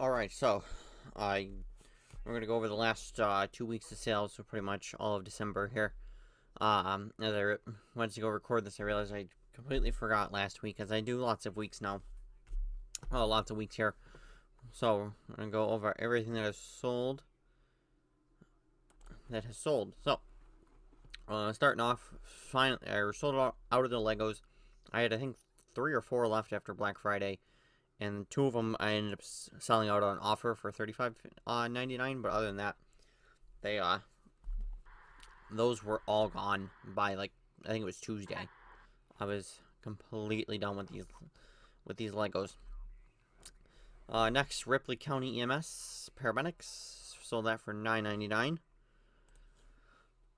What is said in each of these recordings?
Alright, so we're gonna go over the last 2 weeks of sales, so pretty much all of December here. As I went to go record this, I realized I completely forgot last week, as I do lots of weeks now. Oh, lots of weeks here. So I'm gonna go over everything that has sold. So starting off, finally, I sold out of the Legos. I had, I think, 3 or 4 left after Black Friday, and 2 of them I ended up selling out on offer for $35.99. But other than that, they those were all gone by, like, I think it was Tuesday. I was completely done with these Legos. Next, Ripley County EMS paramedics, sold that for $9.99.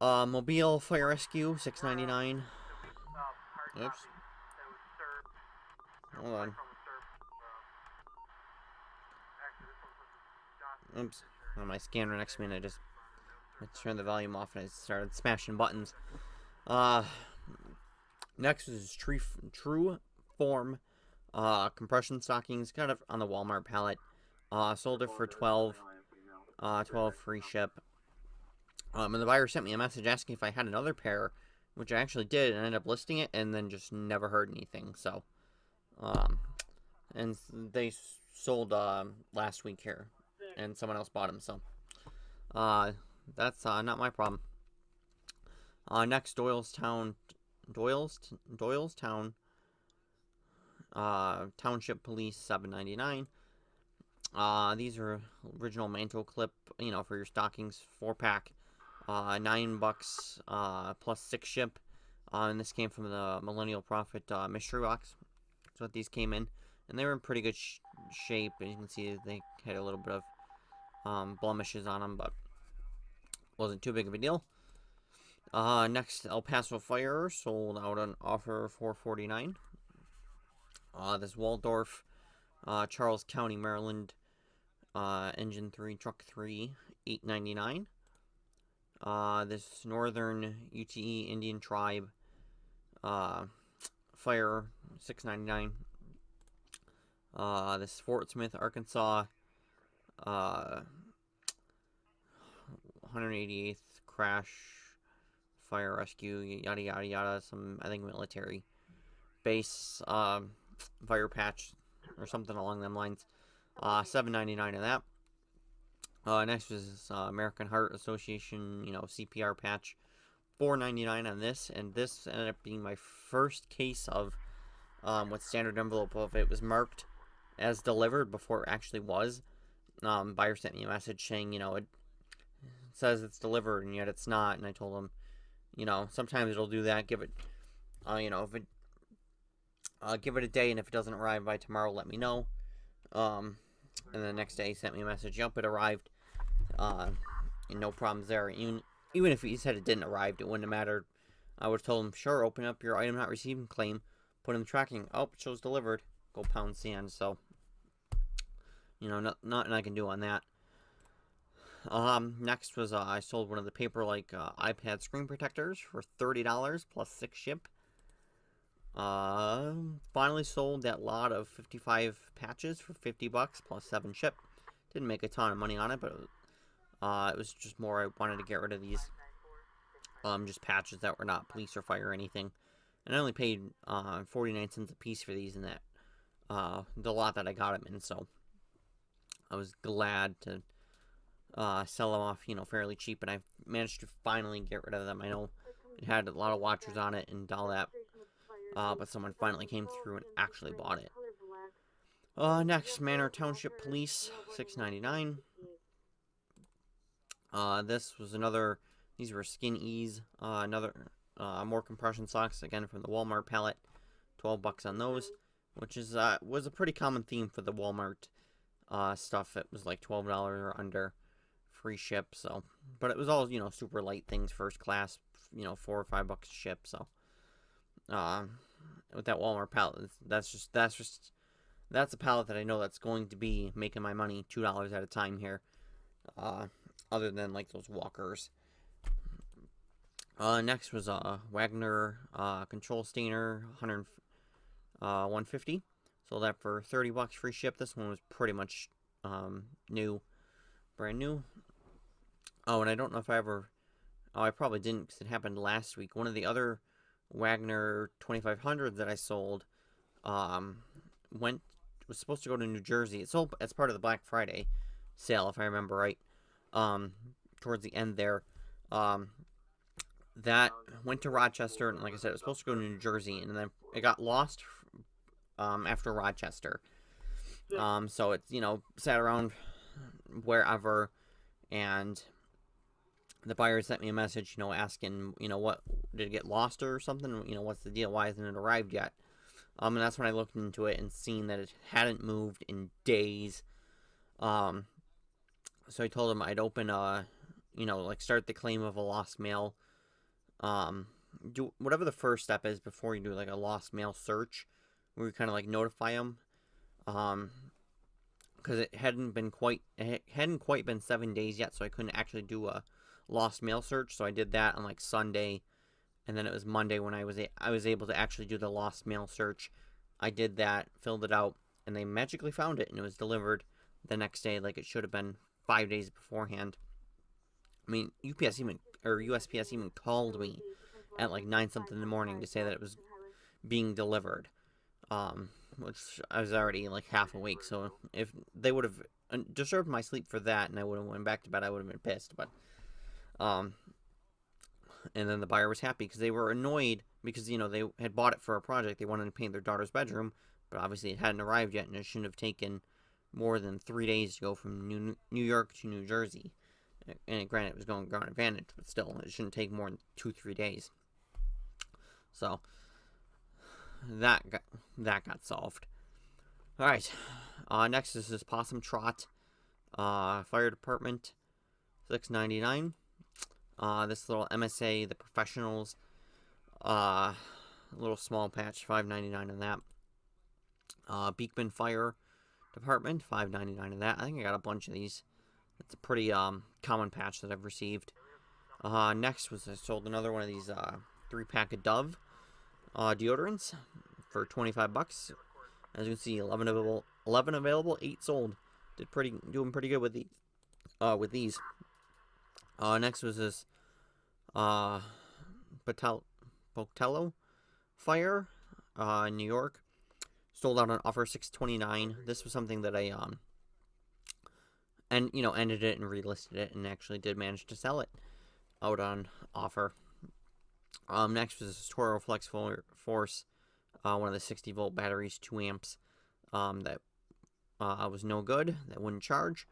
Mobile Fire Rescue, $6.99. Oops. Hold on. Oops. On my scanner next to me, and I turned the volume off and I started smashing buttons. Next is True Form compression stockings, kind of on the Walmart pallet. Sold it for $12. $12 free ship. And the buyer sent me a message asking if I had another pair, which I actually did, and I ended up listing it, and then just never heard anything. So, and they sold last week here, and someone else bought them. So, that's not my problem. Next, Doylestown Township Police, $7.99. These are original mantle clip, for your stockings, 4-pack, $9 plus 6 ship. And this came from the Millennial Prophet mystery box. That's what these came in, and they were in pretty good shape. And you can see they had a little bit of blemishes on them, but wasn't too big of a deal. Next, El Paso Fire, sold out on offer for $4.49. This Waldorf, Charles County, Maryland, Engine 3, Truck 3, $8.99. This Northern UTE Indian Tribe, Fire, $6.99. This Fort Smith, Arkansas, 188th Crash Fire Rescue, yada yada yada, some, I think, military base fire patch or something along them lines. $7.99 of that. Next was American Heart Association, CPR patch, $4.99 on this, and this ended up being my first case of with standard envelope of it was marked as delivered before it actually was. Buyer sent me a message saying, it says it's delivered and yet it's not, and I told him, sometimes it'll do that. Give it, give it a day, and if it doesn't arrive by tomorrow, let me know. And the next day he sent me a message, yep, it arrived. And no problems there. Even if he said it didn't arrive, it wouldn't have mattered. I would have told him, sure, open up your item not received and claim, put in the tracking. Oh, it shows delivered. Go pound sand. So, nothing I can do on that. Next was I sold one of the paper-like iPad screen protectors for $30 plus 6 ship. Finally sold that lot of 55 patches for $50 plus 7 ship. Didn't make a ton of money on it, but it was just more I wanted to get rid of these just patches that were not police or fire or anything. And I only paid 49 cents a piece for these in that the lot that I got them in, so I was glad to sell them off, fairly cheap, and I managed to finally get rid of them. I know it had a lot of watchers on it and all that, but someone finally came through and actually bought it. Next, Manor Township Police, $6.99. This was another, these were Skin Ease, another, more compression socks, again from the Walmart pallet, $12 on those, which is, was a pretty common theme for the Walmart, stuff. It was like $12 or under, free ship, so, but it was all, super light things, first class, $4 or $5 a ship, so, with that Walmart pallet, that's a pallet that I know that's going to be making my money $2 at a time here, other than like those walkers. Next was Wagner control stainer, 150. Sold that for $30 free ship. This one was pretty much new, brand new. Oh, and I don't know if I ever. Oh, I probably didn't because it happened last week. One of the other Wagner 2500s that I sold, um, was supposed to go to New Jersey. It sold as part of the Black Friday sale, if I remember right. Um, Towards the end there, um, that went to Rochester, and like I said, it was supposed to go to New Jersey, and then it got lost after Rochester. So it's sat around wherever, and the buyer sent me a message, asking, what did it get lost or something? What's the deal? Why hasn't it arrived yet? And that's when I looked into it and seen that it hadn't moved in days. So I told him I'd open start the claim of a lost mail. Do whatever the first step is before you do like a lost mail search, where you kind of like notify them. Because it hadn't quite been 7 days yet, so I couldn't actually do a lost mail search. So I did that on like Sunday, and then it was Monday when I was able to actually do the lost mail search. I did that, filled it out, and they magically found it, and it was delivered the next day, like it should have been 5 days beforehand. I mean, USPS even called me at like 9 something in the morning to say that it was being delivered. Which I was already like half awake, so if they would have disturbed my sleep for that and I would have went back to bed, I would have been pissed. But and then the buyer was happy because they were annoyed because they had bought it for a project. They wanted to paint their daughter's bedroom, but obviously it hadn't arrived yet, and it shouldn't have taken more than 3 days to go from New York to New Jersey. And granted, it was going Ground Advantage, but still, it shouldn't take more than 2-3 days. So that got solved. All right. Next is this Possum Trot, Fire Department, $6.99. This little MSA, the Professionals, little small patch, $5.99 on that. Beekman Fire Department, $5.99 on that. I think I got a bunch of these. It's a pretty common patch that I've received. Next was I sold another one of these 3-pack of Dove deodorants for $25. As you can see, 11 available, 8 sold. Doing pretty good with these. Next was this Botello Fire, New York. Sold out on offer, $6.29. This was something that I ended it and relisted it, and actually did manage to sell it out on offer. Next was this Toro Flex Force, one of the 60-volt batteries, 2 amps, that was no good, that wouldn't charge.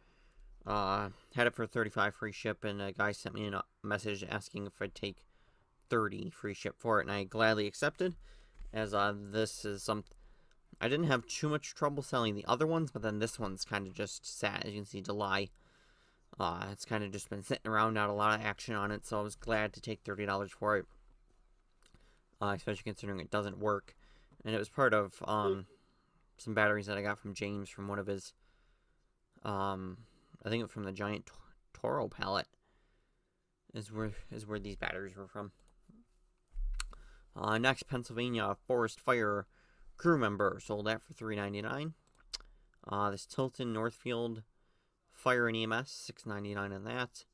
Had it for $35 free ship, and a guy sent me a message asking if I'd take $30 free ship for it, and I gladly accepted, as this is something I didn't have too much trouble selling the other ones, but then this one's kind of just sat, as you can see, July. It's kind of just been sitting around, not a lot of action on it, so I was glad to take $30 for it, especially considering it doesn't work. And it was part of some batteries that I got from James from one of his, I think from the giant Toro pallet is where these batteries were from. Next, Pennsylvania Forest Fire Crew Member, sold that for $3.99. This Tilton Northfield Fire and EMS, $6.99 on that.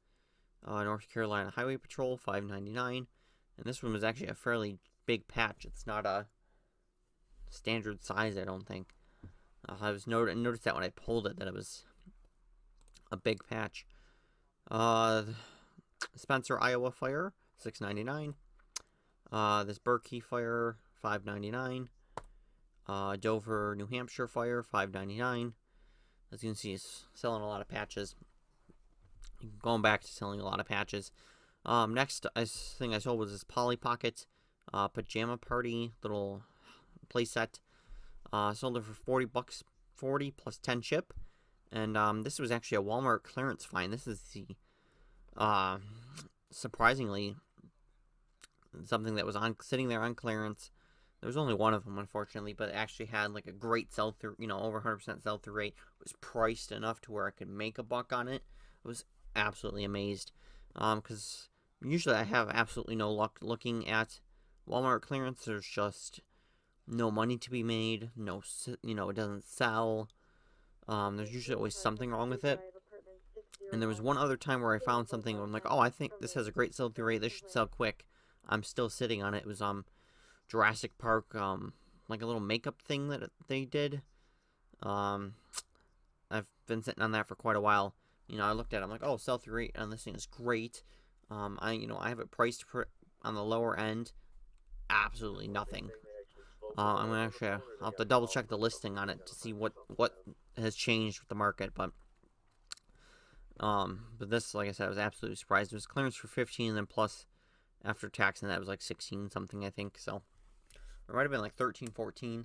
North Carolina Highway Patrol, $5.99. And this one was actually a fairly big patch. It's not a standard size, I don't think. I noticed that when I pulled it, that it was a big patch. Spencer, Iowa Fire, $6.99. This Berkey Fire, $5.99. Dover, New Hampshire Fire, $5.99. As you can see, it's selling a lot of patches. Going back to selling a lot of patches. Next thing I sold was this Polly Pocket Pajama Party little playset. Sold it for $40, 40 plus 10 ship. And this was actually a Walmart clearance find. This is the surprisingly something that was sitting there on clearance. There was only one of them, unfortunately, but it actually had like a great sell-through, over 100% sell-through rate. It was priced enough to where I could make a buck on it. I was absolutely amazed, because usually I have absolutely no luck looking at Walmart clearance. There's just no money to be made. No, it doesn't sell. There's usually always something wrong with it. And there was one other time where I found something where I'm like, oh, I think this has a great sell-through rate. This should sell quick. I'm still sitting on it. It was Jurassic Park, like a little makeup thing that they did. Um, I've been sitting on that for quite a while. I looked at it. I'm like, oh, sell-through rate on this thing is great. I have it priced on the lower end. Absolutely nothing. I'm gonna actually I'll have to double check the listing on it to see what has changed with the market, but this, like I said, I was absolutely surprised. It was clearance for 15, and then plus after tax, and that was like 16 something, I think. So it might have been like 13, 14,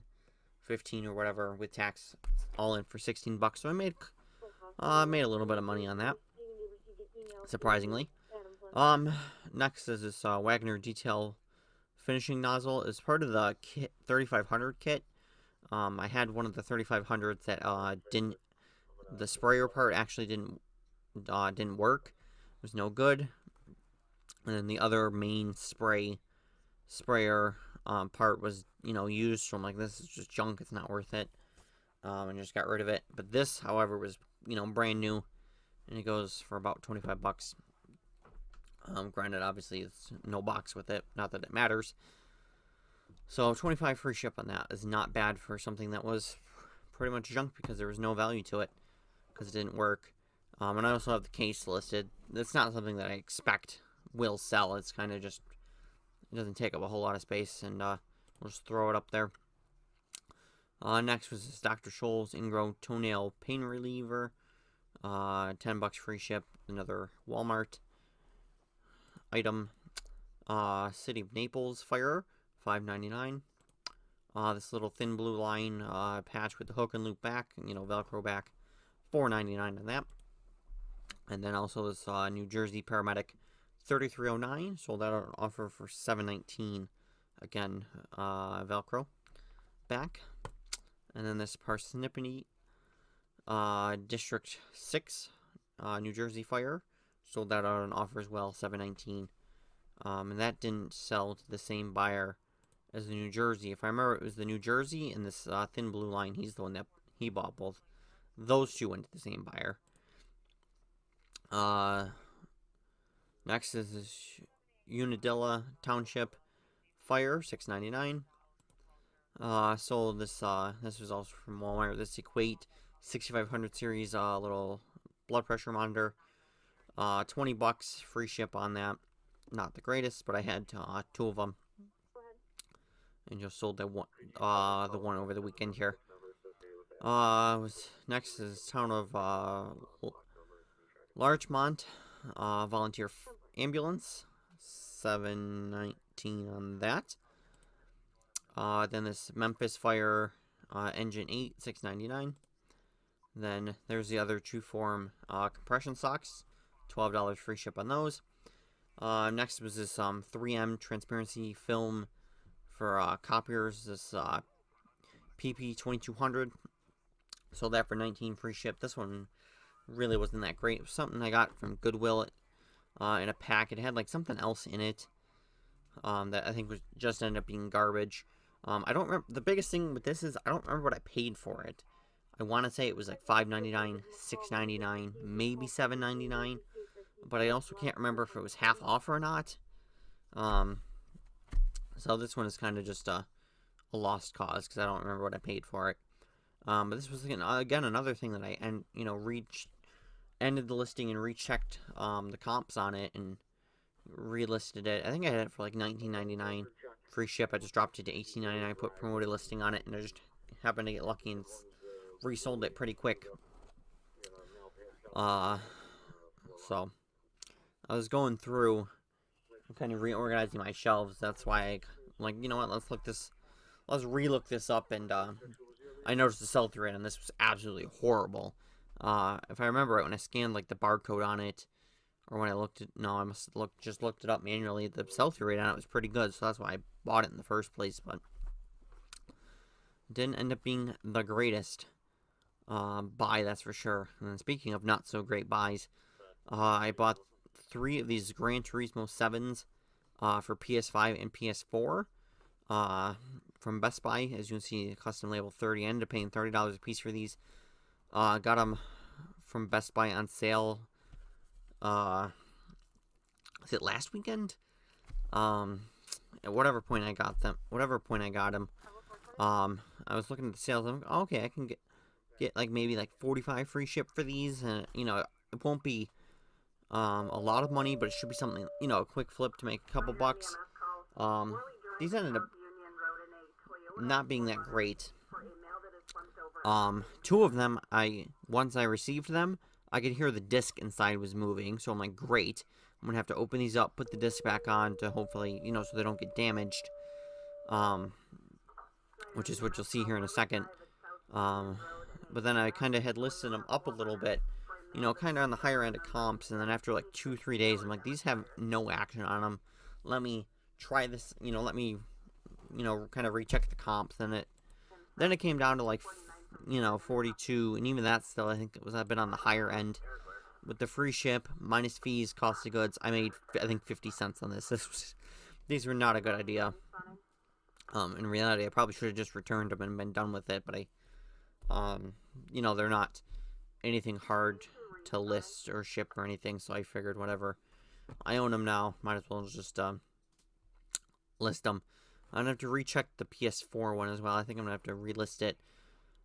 15 or whatever with tax, all in for 16 bucks. So I made a little bit of money on that, surprisingly. Next is this Wagner detail finishing nozzle. It's part of the kit 3500 kit. I had one of the 3500s that didn't. The sprayer part actually didn't work. It was no good. And then the other main sprayer part was used. So I'm like, this is just junk. It's not worth it. And just got rid of it. But this, however, was brand new, and it goes for about 25 bucks. Granted, obviously, it's no box with it. Not that it matters. So 25 free ship on that is not bad for something that was pretty much junk because there was no value to it because it didn't work. And I also have the case listed. It's not something that I expect will sell. It's kind of just, it doesn't take up a whole lot of space, and we'll just throw it up there. Next was this Dr. Scholl's Ingrow Toenail Pain Reliever. 10 bucks free ship. Another Walmart item. City of Naples Fire, $5.99. This little thin blue line patch with the hook and loop back, Velcro back, $4.99 on that. And then also this New Jersey Paramedic 3309, sold out on offer for $7.19. Again, Velcro back. And then this Parsippany District 6 New Jersey Fire, sold out on offer as well, $7.19. And that didn't sell to the same buyer as the New Jersey. If I remember, it was the New Jersey and this thin blue line. He's the one that he bought both. Those two went to the same buyer. Next is this Unadilla Township Fire, $6.99. Sold this. This was also from Walmart. This Equate 6500 series little blood pressure monitor. 20 bucks free ship on that. Not the greatest, but I had two of them, and just sold that one. The one over the weekend here. Next is town of Larchmont volunteer ambulance, $7.19 on that. Then this Memphis Fire Engine 8, $6.99. Then there's the other Trueform compression socks, $12 free ship on those. Next was this 3M transparency film for copiers. This PP 2200. Sold that for $19 free ship. This one really wasn't that great. It was something I got from Goodwill in a pack. It had like something else in it that I think was just ended up being garbage. I don't remember. The biggest thing with this is I don't remember what I paid for it. I want to say it was like $5.99, $6.99, maybe $7.99, but I also can't remember if it was half off or not. So this one is kind of just a lost cause because I don't remember what I paid for it. But this was again another thing that I ended the listing and rechecked the comps on it and relisted it. I think I had it for like $19.99 free ship. I just dropped it to $18.99. Put promoted listing on it, and I just happened to get lucky and resold it pretty quick. So I was going through, kind of reorganizing my shelves. That's why I'm like, you know what? Let's relook this up, and I noticed the sell-through rate on this was absolutely horrible. If I remember right, when I scanned like the barcode on it, or when I looked at, no, I must have just looked it up manually. The sell-through rate on it was pretty good, so that's why I bought it in the first place. But it didn't end up being the greatest buy, that's for sure. And then speaking of not so great buys, I bought 3 of these Gran Turismo 7s for PS5 and PS4 from Best Buy. As you can see, custom label 30. I ended up paying $30 a piece for these. Got them from Best Buy on sale. Was it last weekend? At whatever point I got them, I was looking at the sales. I'm like, oh, okay, I can get like maybe like 45 free ship for these, and it won't be a lot of money, but it should be something, a quick flip to make a couple bucks. These ended up not being that great. Two of them, once I received them, I could hear the disc inside was moving, so I'm like, great. I'm gonna have to open these up, put the disc back on to hopefully, so they don't get damaged. Which is what you'll see here in a second. But then I kind of had listed them up a little bit, kind of on the higher end of comps, and then after like 2-3 days, I'm like, these have no action on them. Let me try this, let me, kind of recheck the comps. Then it came down to like, 42, and even that still, I think it was a bit on the higher end. With the free ship, minus fees, cost of goods, I made, I think, 50 cents on this. These were not a good idea. In reality, I probably should have just returned them and been done with it, but they're not anything hard to list or ship or anything, so I figured whatever. I own them now, might as well just list them. I'm going to have to recheck the PS4 one as well. I think I'm going to have to relist it,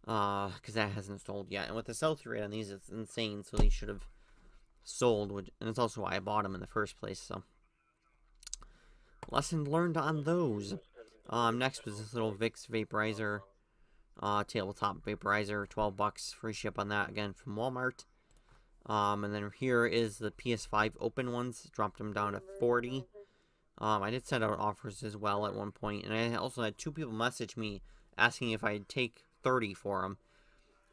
because that hasn't sold yet. And with the sell-through rate on these, it's insane, so these should have sold, and it's also why I bought them in the first place, so. Lesson learned on those. Next was this little Vicks vaporizer, tabletop vaporizer, 12 bucks, free ship on that, again, from Walmart. And then here is the PS5 open ones, dropped them down to 40. I did send out offers as well at one point, and I also had 2 people message me asking if I'd take 30 for them.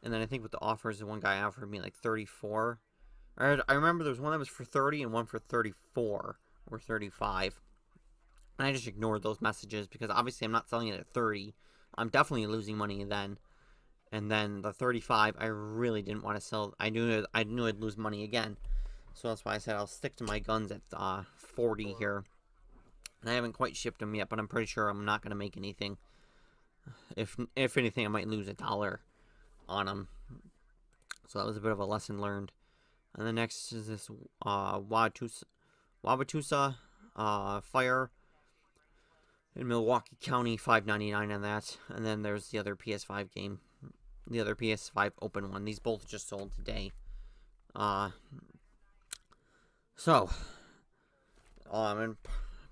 And then I think with the offers, the one guy offered me like 34. I remember there was one that was for 30 and one for 34 or 35. And I just ignored those messages because obviously I'm not selling it at 30. I'm definitely losing money then. And then the 35, I really didn't want to sell. I knew I'd lose money again. So that's why I said I'll stick to my guns at 40 here. And I haven't quite shipped them yet, but I'm pretty sure I'm not going to make anything. If anything, I might lose $1 on them. So that was a bit of a lesson learned. And the next is this Wauwatosa Fire in Milwaukee County, $5.99 on that. And then there's the other PS5 game, the other PS5 open one. These both just sold today. And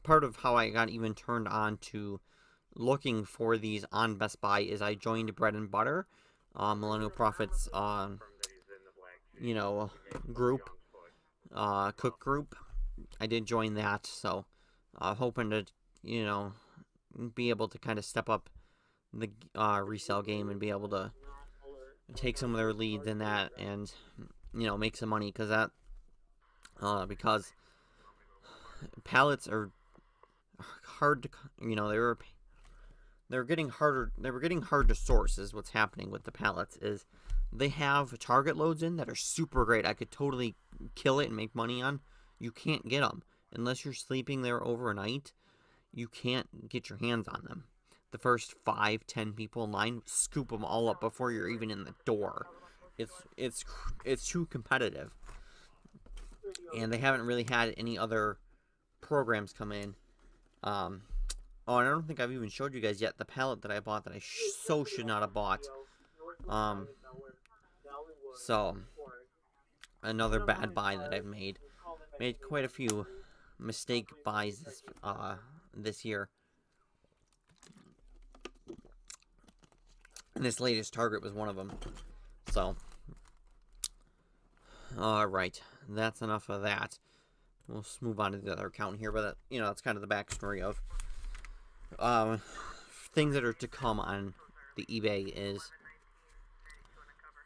part of how I got even turned on to looking for these on Best Buy is I joined Bread and Butter, Millennial Profits, group, cook group. I did join that, so hoping to, be able to kind of step up the resale game and be able to take some of their leads in that and, make some money, because pallets are hard to, they were getting hard to source is what's happening with the pallets. Is they have target loads in that are super great. I could totally kill it and make money on. You can't get them. Unless you're sleeping there overnight, you can't get your hands on them. The first 5-10 people in line scoop them all up before you're even in the door. It's too competitive. And they haven't really had any other programs come in. And I don't think I've even showed you guys yet the pallet that I bought that I should not have bought. So, another bad buy that I've made. Made quite a few mistake buys this year. And this latest Target was one of them. So, alright. That's enough of that. We'll move on to the other account here, but that's kind of the backstory of things that are to come on the eBay is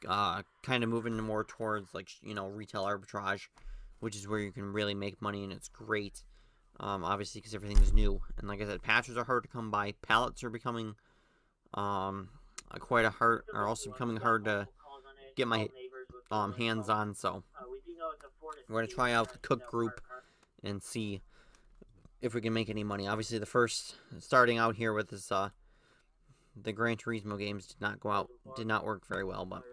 kind of moving more towards retail arbitrage, which is where you can really make money, and it's great. Obviously, because everything is new, and like I said, patches are hard to come by. Pallets are becoming are also becoming hard to get my hands on. So we're gonna try out the cook group and see if we can make any money. Obviously, starting out here with this the Gran Turismo games did not work very well, but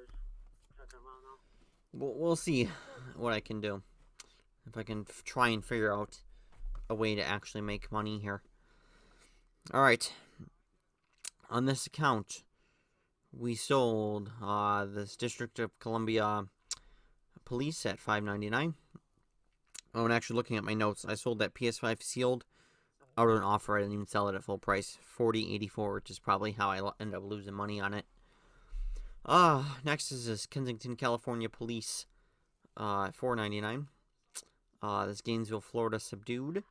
we'll see what I can do. If I can try and figure out a way to actually make money here. Alright. On this account, we sold this District of Columbia Police at $5.99. Oh, and actually looking at my notes, I sold that PS5 sealed out of an offer. I didn't even sell it at full price. $40.84, which is probably how I end up losing money on it. Next is this Kensington, California Police at $4.99. This Gainesville, Florida Subdued.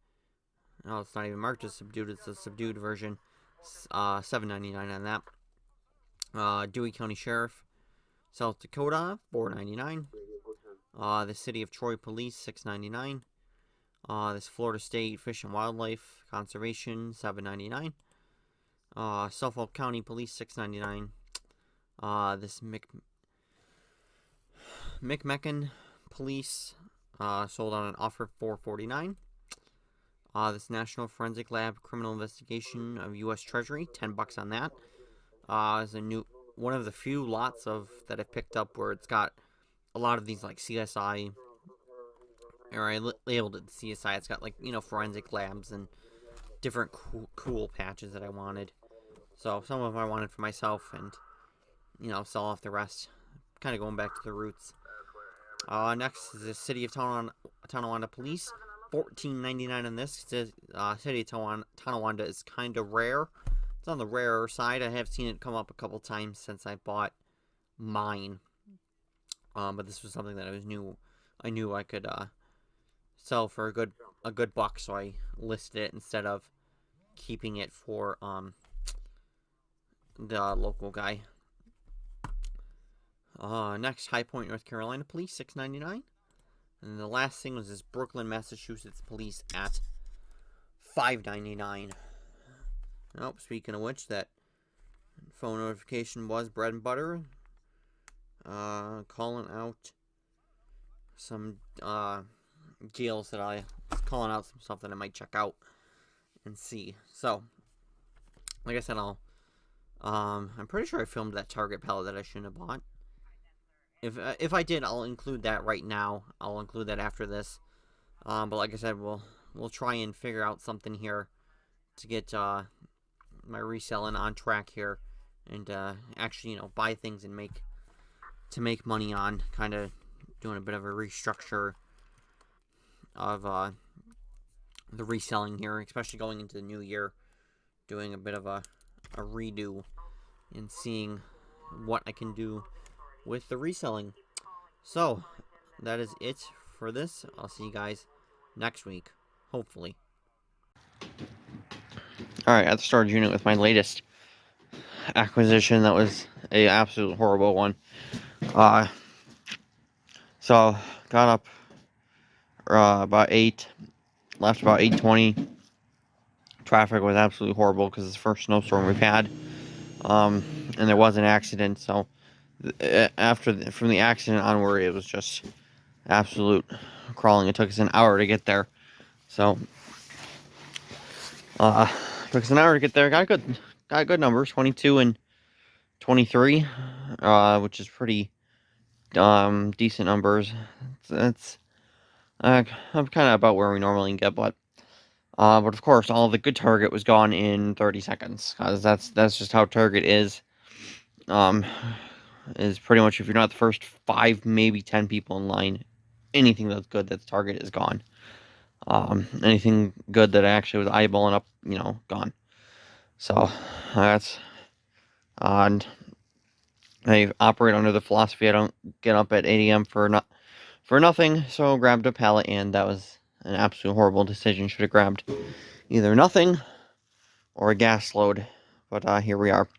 No, it's not even marked as subdued. It's a subdued version. $7.99 on that. Dewey County Sheriff, South Dakota, $4.99. The City of Troy Police, $6.99. This Florida State Fish and Wildlife Conservation, $7.99. Suffolk County Police, $6.99. This McMecken Police sold on an offer for $4.49. This National Forensic Lab Criminal Investigation of U.S. Treasury, $10 on that. Is a new one of the few lots of that I've picked up where it's got a lot of these like CSI, or I labeled it CSI. It's got like, you know, forensic labs and different cool patches that I wanted. So some of them I wanted for myself, and you know, sell off the rest. Kind of going back to the roots. Next is the City of Tonawanda Police. $14.99 on this. City of Tonawanda is kind of rare. It's on the rarer side. I have seen it come up a couple times since I bought mine. But this was something that I knew I could sell for a good buck, so I listed it instead of keeping it for the local guy. Next, High Point, North Carolina Police, $6.99. And the last thing was this Brooklyn, Massachusetts Police at $5.99. Oh, speaking of which, that phone notification was bread and butter. Calling out some deals that calling out some stuff that I might check out and see. So, like I said, I'm pretty sure I filmed that Target pallet that I shouldn't have bought. If I did, I'll include that right now. I'll include that after this. But like I said, we'll try and figure out something here to get my reselling on track here, and actually, you know, buy things and make money on. Kind of doing a bit of a restructure of the reselling here, especially going into the new year. Doing a bit of a redo and seeing what I can do with the reselling. So, that is it for this. I'll see you guys next week, hopefully. Alright, at the storage unit with my latest acquisition. That was a absolute horrible one. So, got up about 8, left about 8:20. Traffic was absolutely horrible because it's the first snowstorm we've had. And there was an accident, so from the accident onward, it was just absolute crawling. It took us an hour to get there. So, took us an hour to get there. Got good numbers, 22 and 23, which is pretty decent numbers. It's I'm kind of about where we normally get, but of course, all the good Target was gone in 30 seconds, because that's just how Target is. Is pretty much, if you're not the first 5, maybe 10 people in line, anything that's good that's Target is gone. Anything good that I actually was eyeballing up, you know, gone. So that's odd. I operate under the philosophy I don't get up at 8 a.m. for nothing. So I grabbed a pallet, and that was an absolute horrible decision. Should have grabbed either nothing or a gas load. But here we are.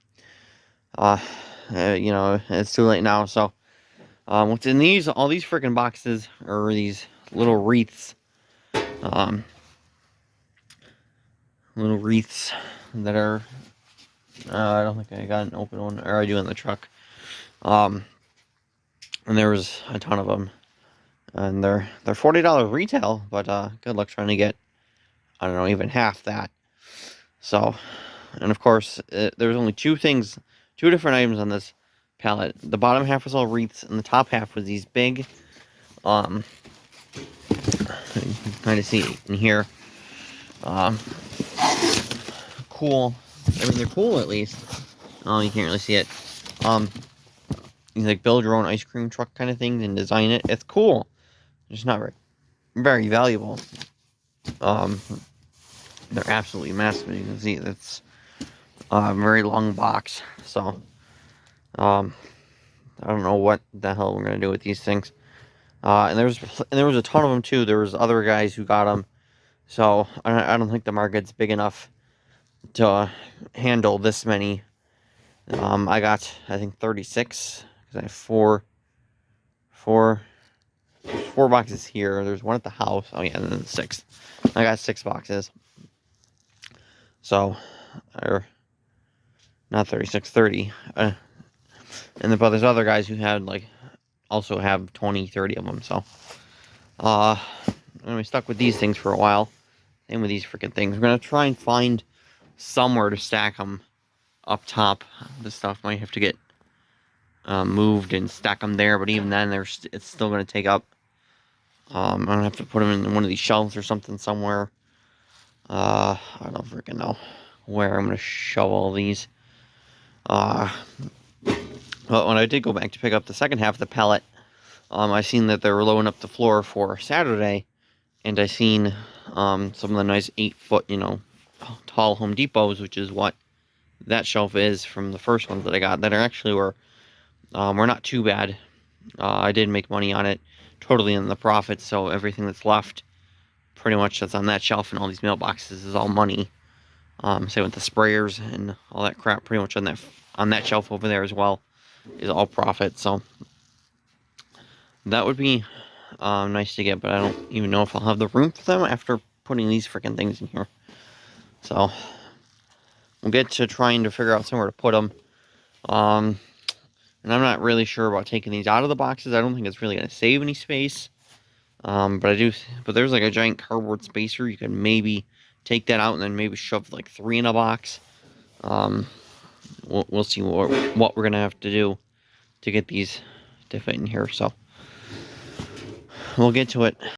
You know, it's too late now. So what's in all these freaking boxes are these little wreaths. Little wreaths that are, I don't think I got an open one, or I do in the truck. And there was a ton of them, and they're $40 retail, but good luck trying to get, I don't know, even half that. So, and of course, there's only two different items on this pallet. The bottom half was all wreaths, and the top half was these big, you can kind of see it in here. Cool. I mean, they're cool at least. Oh, you can't really see it. You like build your own ice cream truck kind of thing and design it. It's cool. It's not very valuable. They're absolutely massive. You can see it's a very long box. So, I don't know what the hell we're gonna do with these things. And there was a ton of them too. There was other guys who got them. So I don't think the market's big enough to handle this many. I got, I think, 36 because I have four boxes here. There's one at the house. Oh yeah, and then 6. I got 6 boxes. So, or not 36, 30. But there's other guys who had like also have 20, 30 of them. So, I'm gonna be stuck with these things for a while. Same with these freaking things. We're gonna try and find somewhere to stack them up top. This stuff might have to get moved and stack them there, but even then, it's still gonna take up. I'm gonna have to put them in one of these shelves or something somewhere. I don't freaking know where I'm gonna shove all these. But when I did go back to pick up the second half of the pallet, I seen that they were loading up the floor for Saturday, and I seen some of the nice 8-foot, tall Home Depots, which is what that shelf is from the first ones that I got. That actually were not too bad. I did make money on it, totally in the profits. So everything that's left, pretty much that's on that shelf and all these mailboxes is all money. Same with the sprayers and all that crap, pretty much on that shelf over there as well, is all profit. So that would be nice to get, but I don't even know if I'll have the room for them after putting these freaking things in here. So we'll get to trying to figure out somewhere to put them. And I'm not really sure about taking these out of the boxes. I don't think it's really going to save any space. But there's like a giant cardboard spacer. You can maybe take that out and then maybe shove like 3 in a box. We'll see what we're going to have to do to get these to fit in here. So we'll get to it.